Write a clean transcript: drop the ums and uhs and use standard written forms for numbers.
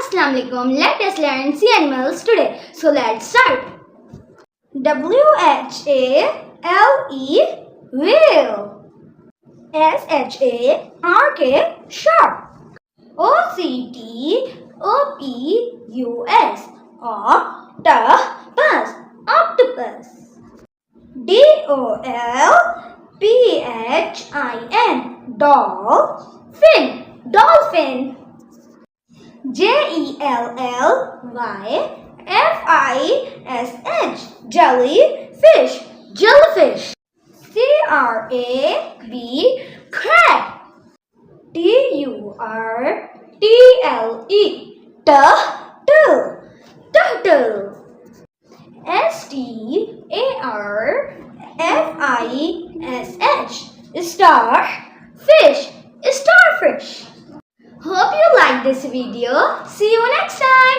Assalamu alaikum. Let us learn sea animals today. So let's start. WHALE whale. SHARK shark. OCTOPUS octopus octopus. DOLPHIN dolphin dolphin. JELLYFISH jellyfish jellyfish. CRAB crab. TURTLE turtle turtle. STARFISH starfish starfish. Hope you like this video. See you next time.